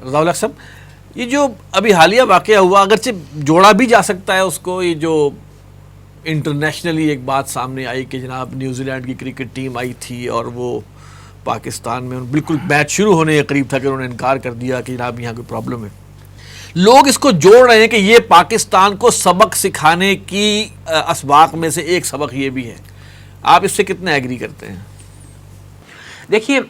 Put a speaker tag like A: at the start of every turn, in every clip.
A: رضا الحق صاحب، یہ جو ابھی حالیہ واقعہ ہوا، اگرچہ جوڑا بھی جا سکتا ہے اس کو، یہ جو انٹرنیشنلی ایک بات سامنے آئی کہ جناب نیوزی لینڈ کی کرکٹ ٹیم آئی تھی اور وہ پاکستان میں بالکل میچ شروع ہونے کے قریب تھا کہ انہوں نے انکار کر دیا کہ جناب یہاں کوئی پرابلم ہے. لوگ اس کو جوڑ رہے ہیں کہ یہ پاکستان کو سبق سکھانے کی اسباق میں سے ایک سبق یہ بھی ہے. آپ اس سے کتنے ایگری کرتے ہیں؟
B: دیکھیے،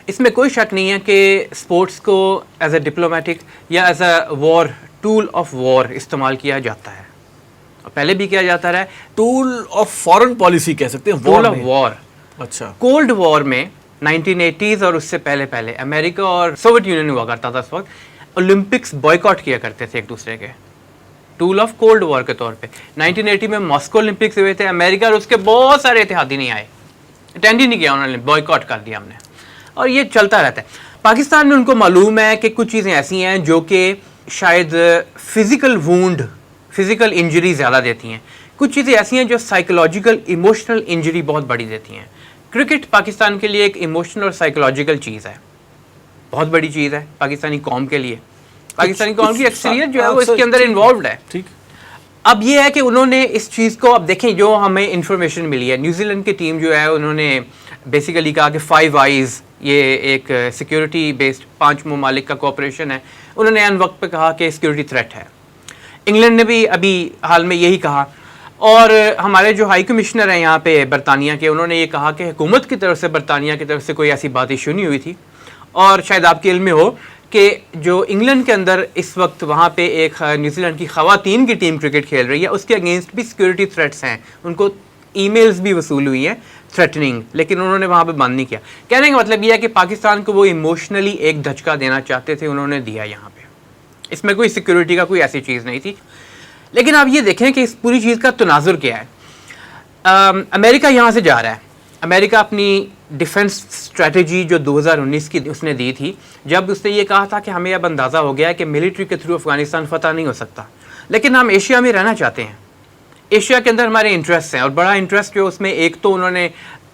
B: اس میں کوئی شک نہیں ہے کہ اسپورٹس کو ایز اے ڈپلومیٹک یا as a war, tool of war استعمال کیا جاتا ہے، پہلے بھی کیا جاتا رہا ہے.
A: ٹول آف فارن پالیسی کہہ سکتے ہیں،
B: ٹول آف وار.
A: اچھا،
B: کولڈ وار میں 1980s اور اس سے پہلے امریکہ اور سوویت یونین ہوا کرتا تھا. اس وقت اولمپکس بوائیکاٹ کیا کرتے تھے ایک دوسرے کے، ٹول آف کولڈ وار کے طور پہ. 1980 میں ماسکو اولمپکس ہوئے تھے، امریکہ اور اس کے بہت سارے اتحادی نہیں آئے، اٹینڈ ہی نہیں کیا، انہوں نے بوائیکاٹ کر دیا ہم نے، اور یہ چلتا رہتا ہے. پاکستان میں ان کو معلوم ہے کہ کچھ چیزیں ایسی ہیں جو کہ شاید فزیکل وونڈ، فزیکل انجری زیادہ دیتی ہیں، کچھ چیزیں ایسی ہیں جو سائیکولوجیکل ایموشنل انجری بہت بڑی دیتی ہیں. کرکٹ پاکستان کے لیے ایک ایموشنل اور سائیکولوجیکل چیز ہے، بہت بڑی چیز ہے پاکستانی قوم کے لیے. پاکستانی قوم کی اکثریت جو ہے وہ اس کے اندر انوالوڈ ہے.
A: ٹھیک.
B: اب یہ ہے کہ انہوں نے اس چیز کو، اب دیکھیں جو ہمیں انفارمیشن ملی ہے، نیوزی لینڈ کی ٹیم جو ہے انہوں نے بیسیکلی کہا کہ 5 آئیز، یہ ایک سیکیورٹی بیسڈ 5 ممالک کا کوآپریشن ہے. انہوں نے ان وقت پہ کہا کہ سیکیورٹی تھریٹ ہے. انگلینڈ نے بھی ابھی حال میں یہی کہا، اور ہمارے جو ہائی کمشنر ہیں یہاں پہ برطانیہ کے، انہوں نے یہ کہا کہ حکومت کی طرف سے، برطانیہ کی طرف سے کوئی ایسی بات ایشو نہیں ہوئی تھی. اور شاید آپ کے علم میں ہو کہ جو انگلینڈ کے اندر اس وقت وہاں پہ ایک نیوزی لینڈ کی خواتین کی ٹیم کرکٹ کھیل رہی ہے، اس کے اگینسٹ بھی سیکورٹی تھریٹس ہیں، ان کو ای میلز بھی وصول ہوئی ہیں تھریٹننگ، لیکن انہوں نے وہاں پہ بند نہیں کیا. کہنے کا مطلب یہ ہے کہ پاکستان کو وہ ایموشنلی ایک دھچکا دینا چاہتے تھے، انہوں نے دیا یہاں پہ. اس میں کوئی سیکورٹی کا کوئی ایسی چیز نہیں تھی. لیکن آپ یہ دیکھیں کہ اس پوری چیز کا تناظر کیا ہے. امریکہ یہاں سے جا رہا ہے. امریکہ اپنی ڈیفنس اسٹریٹجی جو 2019 کی اس نے دی تھی، جب اس نے یہ کہا تھا کہ ہمیں اب اندازہ ہو گیا ہے کہ ملٹری کے تھرو افغانستان فتح نہیں ہو سکتا، لیکن ہم ایشیا میں رہنا چاہتے ہیں، ایشیا کے اندر ہمارے انٹرسٹ ہیں، اور بڑا انٹرسٹ جو اس میں ایک تو انہوں نے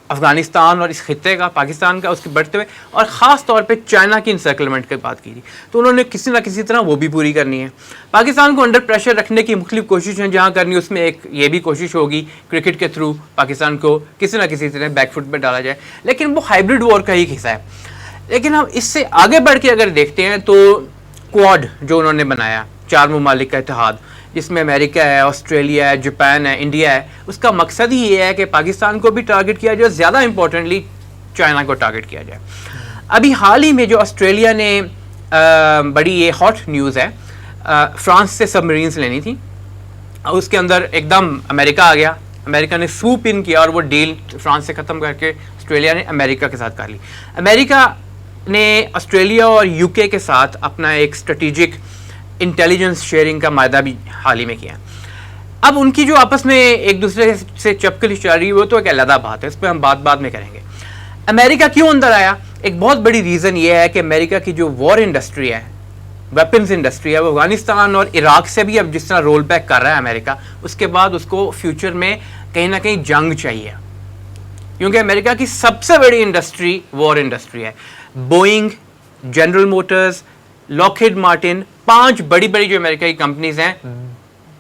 B: افغانستان اور اس خطے کا، پاکستان کا، اس کے بڑھتے ہوئے، اور خاص طور پہ چائنا کی انسرکلمنٹ کی بات کی تھی. تو انہوں نے کسی نہ کسی طرح وہ بھی پوری کرنی ہے. پاکستان کو انڈر پریشر رکھنے کی مختلف کوششیں جہاں کرنی، اس میں ایک یہ بھی کوشش ہوگی کرکٹ کے تھرو پاکستان کو کسی نہ کسی طرح بیک فٹ پہ ڈالا جائے، لیکن وہ ہائبرڈ وار کا ہی حصہ ہے. لیکن ہم اس سے آگے بڑھ کے اگر دیکھتے ہیں تو کوڈ جو انہوں نے بنایا، 4 ممالک کا اتحاد، جس میں امریکہ ہے، آسٹریلیا ہے، جاپان ہے، انڈیا ہے، اس کا مقصد ہی یہ ہے کہ پاکستان کو بھی ٹارگٹ کیا جائے، زیادہ امپورٹنٹلی چائنا کو ٹارگٹ کیا جائے. ابھی حال ہی میں جو آسٹریلیا نے بڑی یہ ہاٹ نیوز ہے، فرانس سے سب مرینز لینی تھی، اس کے اندر ایک دم امریکہ آ گیا. امریکہ نے سوپ ان کیا اور وہ ڈیل فرانس سے ختم کر کے آسٹریلیا نے امریکہ کے ساتھ کر لی. امریکہ نے آسٹریلیا اور یو کے کے ساتھ اپنا ایک اسٹریٹجک انٹیلیجنس شیئرنگ کا معاہدہ بھی حال ہی میں کیا. اب ان کی جو آپس میں ایک دوسرے سے چپکلش چل رہی ہے وہ تو ایک علیحدہ بات ہے، اس پہ ہم بعد میں کریں گے. امریکہ کیوں اندر آیا؟ ایک بہت بڑی ریزن یہ ہے کہ امریکہ کی جو وار انڈسٹری ہے، ویپنز انڈسٹری ہے، وہ افغانستان اور عراق سے بھی اب جس طرح رول بیک کر رہا ہے امریکہ، اس کے بعد اس کو فیوچر میں کہیں نہ کہیں جنگ چاہیے، کیونکہ امریکہ کی سب سے بڑی انڈسٹری وار انڈسٹری ہے. بوئنگ، جنرل موٹرز، لاکہیڈ مارٹن، 5 بڑی جو امریکہ کی کمپنیز ہیں،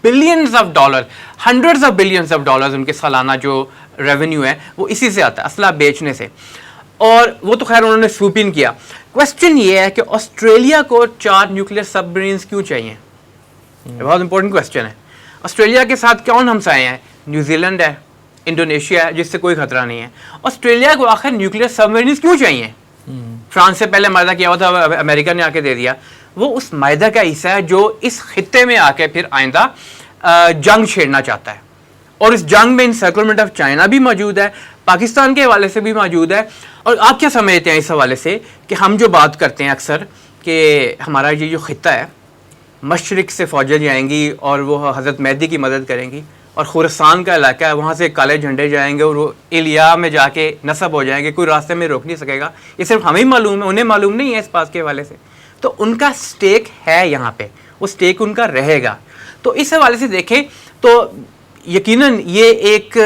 B: billions of dollar, hundreds of billions of dollars in کے سالانہ جو ریونیو ہے وہ اسی سے آتا ہے، اسلحہ بیچنے سے. اور وہ تو خیر انہوں نے سوپ ان کیا. کوسچن یہ ہے کہ آسٹریلیا کو 4 نیوکلیئر سب مرینز کیوں چاہیے؟ بہت امپورٹنٹ کوسچن ہے. آسٹریلیا کے ساتھ کون ہمسائے ہیں؟ نیوزی لینڈ ہے، انڈونیشیا ہے، جس سے کوئی خطرہ نہیں ہے. آسٹریلیا کو آخر نیوکلیئر سب مرینز کیوں چاہیے؟ فرانس سے پہلے معاہدہ کیا ہوا تھا، امریکہ نے آ کے دے دیا. وہ اس معاہدہ کا حصہ ہے جو اس خطے میں آ کے پھر آئندہ جنگ چھیڑنا چاہتا ہے، اور اس جنگ میں انسرکلمنٹ آف چائنا بھی موجود ہے، پاکستان کے حوالے سے بھی موجود ہے. اور آپ کیا سمجھتے ہیں اس حوالے سے کہ ہم جو بات کرتے ہیں اکثر کہ ہمارا یہ جو خطہ ہے، مشرق سے فوجیں جائیں گی اور وہ حضرت مہدی کی مدد کریں گی، اور خورستان کا علاقہ ہے وہاں سے کالے جھنڈے جائیں گے اور وہ ایلیا میں جا کے نصب ہو جائیں گے، کوئی راستے میں روک نہیں سکے گا. یہ صرف ہمیں معلوم ہے، انہیں معلوم نہیں ہے اس بات کے حوالے سے. تو ان کا سٹیک ہے یہاں پہ، وہ سٹیک ان کا رہے گا. تو اس حوالے سے دیکھیں تو یقیناً یہ ایک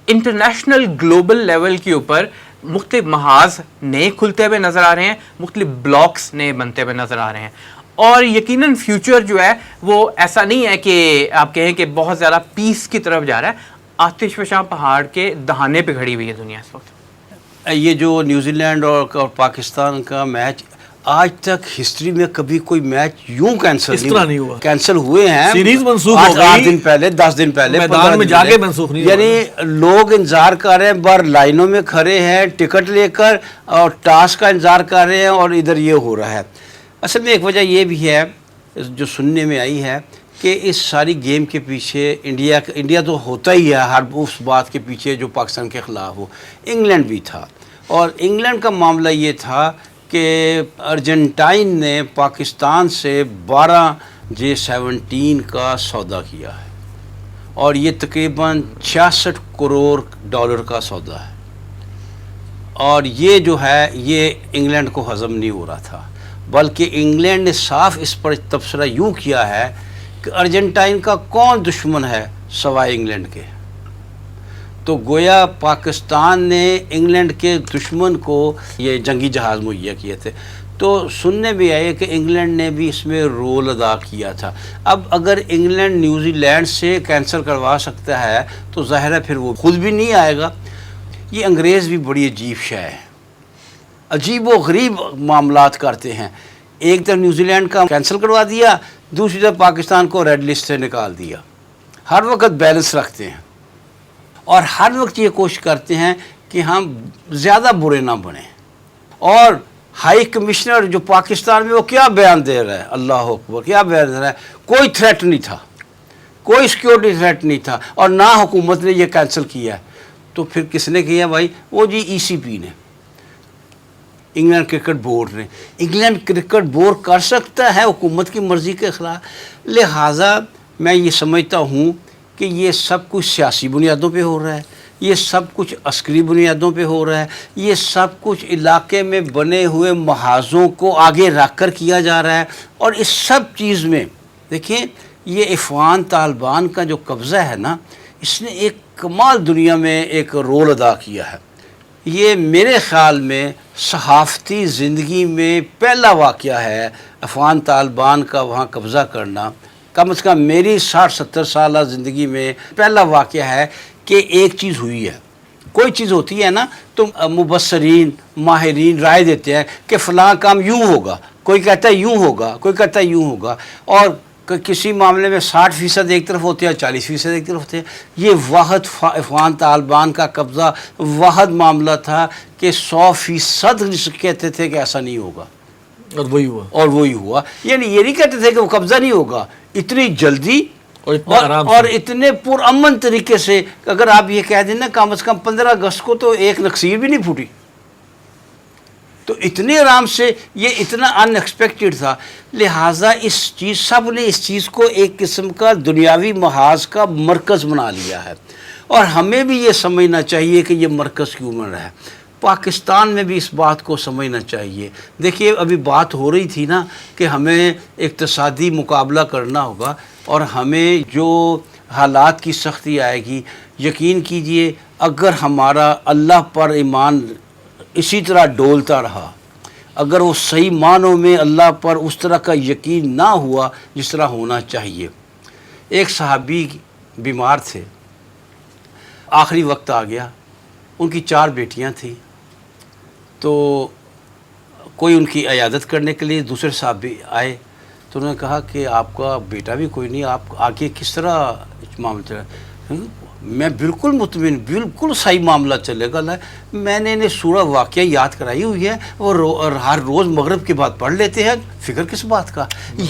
B: انٹرنیشنل گلوبل لیول کے اوپر مختلف محاذ نئے کھلتے ہوئے نظر آ رہے ہیں, مختلف بلاکس نئے بنتے ہوئے نظر آ رہے ہیں, اور یقیناً فیوچر جو ہے وہ ایسا نہیں ہے کہ آپ کہیں کہ بہت زیادہ پیس کی طرف جا رہا ہے. آتش فشاں پہاڑ کے دہانے پہ کھڑی ہوئی ہے دنیا اس وقت.
C: یہ جو نیوزی لینڈ اور پاکستان کا میچ, آج تک ہسٹری میں کبھی کوئی میچ یوں کینسل
A: اس طرح نہیں ہوا.
C: کینسل ہوئے ہیں,
A: سیریز منسوخ ہو گئی
C: 8 دن پہلے, 10 دن پہلے,
A: میدان میں جا کے منسوخ نہیں,
C: یعنی لوگ انتظار کر رہے ہیں, بار لائنوں میں کھڑے ہیں ٹکٹ لے کر اور ٹاس کا انتظار کر رہے ہیں, اور ادھر یہ ہو رہا ہے. اصل میں ایک وجہ یہ بھی ہے جو سننے میں آئی ہے کہ اس ساری گیم کے پیچھے انڈیا تو ہوتا ہی ہے ہر اس بات کے پیچھے جو پاکستان کے خلاف ہو. انگلینڈ بھی تھا, اور انگلینڈ کا معاملہ یہ تھا کہ ارجنٹائن نے پاکستان سے 12 J-17 کا سودا کیا ہے, اور یہ تقریباً 66 کروڑ ڈالر کا سودا ہے, اور یہ جو ہے یہ انگلینڈ کو ہضم نہیں ہو رہا تھا, بلکہ انگلینڈ نے صاف اس پر تبصرہ یوں کیا ہے کہ ارجنٹائن کا کون دشمن ہے سوائے انگلینڈ کے. تو گویا پاکستان نے انگلینڈ کے دشمن کو یہ جنگی جہاز مہیا کیے تھے. تو سننے بھی آئے کہ انگلینڈ نے بھی اس میں رول ادا کیا تھا. اب اگر انگلینڈ نیوزی لینڈ سے کینسل کروا سکتا ہے تو ظاہر ہے پھر وہ خود بھی نہیں آئے گا. یہ انگریز بھی بڑی عجیب شے ہے, عجیب و غریب معاملات کرتے ہیں. ایک طرف نیوزی لینڈ کا کینسل کروا دیا, دوسری طرف پاکستان کو ریڈ لسٹ سے نکال دیا. ہر وقت بیلنس رکھتے ہیں, اور ہر وقت یہ کوشش کرتے ہیں کہ ہم زیادہ برے نہ بنیں. اور ہائی کمشنر جو پاکستان میں وہ کیا بیان دے رہا ہے, اللہ اکبر, کیا بیان دے رہا ہے, کوئی تھریٹ نہیں تھا, کوئی سیکیورٹی تھریٹ نہیں تھا, اور نہ حکومت نے یہ کینسل کیا ہے. تو پھر کس نے کیا بھائی؟ وہ جی ECP نے, انگلینڈ کرکٹ بورڈ نے. انگلینڈ کرکٹ بورڈ کر سکتا ہے حکومت کی مرضی کے خلاف. لہٰذا میں یہ سمجھتا ہوں کہ یہ سب کچھ سیاسی بنیادوں پہ ہو رہا ہے, یہ سب کچھ عسکری بنیادوں پہ ہو رہا ہے, یہ سب کچھ علاقے میں بنے ہوئے محاذوں کو آگے رکھ کر کیا جا رہا ہے. اور اس سب چیز میں دیکھیں یہ افغان طالبان کا جو قبضہ ہے نا, اس نے ایک کمال دنیا میں ایک رول ادا کیا ہے. یہ میرے خیال میں صحافتی زندگی میں پہلا واقعہ ہے افغان طالبان کا وہاں قبضہ کرنا. کم از کم میری 60-70 سالہ زندگی میں پہلا واقعہ ہے کہ ایک چیز ہوئی ہے. کوئی چیز ہوتی ہے نا تو مبصرین ماہرین رائے دیتے ہیں کہ فلاں کام یوں ہوگا, کوئی کہتا ہے یوں ہوگا, کوئی کہتا ہے یوں ہوگا, اور کسی معاملے میں 60% ایک طرف ہوتے ہیں, 40% ایک طرف ہوتے ہیں. یہ واحد افغان طالبان کا قبضہ واحد معاملہ تھا کہ 100% کہتے تھے کہ ایسا نہیں ہوگا,
A: اور وہی ہوا.
C: یعنی یہ نہیں کہتے تھے کہ وہ قبضہ نہیں ہوگا اتنی جلدی
A: اور
C: اتنے پرامن طریقے سے. اگر آپ یہ کہہ دیں نا کم از کم 15 اگست کو تو ایک نکسیر بھی نہیں پھوٹی, تو اتنے آرام سے, یہ اتنا ان ایکسپیکٹڈ تھا. لہٰذا سب نے اس چیز کو ایک قسم کا دنیاوی محاذ کا مرکز بنا لیا ہے, اور ہمیں بھی یہ سمجھنا چاہیے کہ یہ مرکز کیوں بن رہا ہے. پاکستان میں بھی اس بات کو سمجھنا چاہیے. دیکھیے ابھی بات ہو رہی تھی نا کہ ہمیں اقتصادی مقابلہ کرنا ہوگا, اور ہمیں جو حالات کی سختی آئے گی, یقین کیجئے اگر ہمارا اللہ پر ایمان اسی طرح ڈولتا رہا, اگر وہ صحیح معنوں میں اللہ پر اس طرح کا یقین نہ ہوا جس طرح ہونا چاہیے. ایک صحابی بیمار تھے, آخری وقت آ گیا, ان کی 4 بیٹیاں تھیں, تو کوئی ان کی عیادت کرنے کے لیے دوسرے صحابی آئے, تو انہوں نے کہا کہ آپ کا بیٹا بھی کوئی نہیں, آپ آگے کس طرح معاملہ چلا؟ میں بالکل مطمئن, بالکل صحیح معاملہ چلے گا. میں نے انہیں سورہ واقعہ یاد کرائی ہوئی ہے, اور ہر روز مغرب کے بعد پڑھ لیتے ہیں, فکر کس بات کا.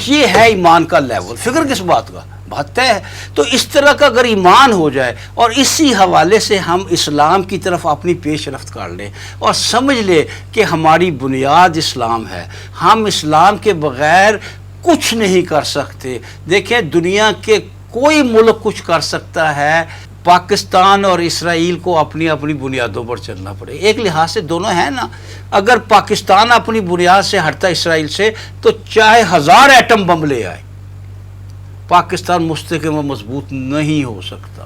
C: یہ ہے ایمان کا لیول, فکر کس بات کا, بات طے ہے. تو اس طرح کا اگر ایمان ہو جائے, اور اسی حوالے سے ہم اسلام کی طرف اپنی پیش رفت کر لیں, اور سمجھ لیں کہ ہماری بنیاد اسلام ہے, ہم اسلام کے بغیر کچھ نہیں کر سکتے. دیکھیں دنیا کے کوئی ملک کچھ کر سکتا ہے, پاکستان اور اسرائیل کو اپنی اپنی بنیادوں پر چلنا پڑے. ایک لحاظ سے دونوں ہیں نا, اگر پاکستان اپنی بنیاد سے ہٹتا اسرائیل سے تو چاہے 1000 ایٹم بم لے آئے, پاکستان مستحکم و مضبوط نہیں ہو سکتا.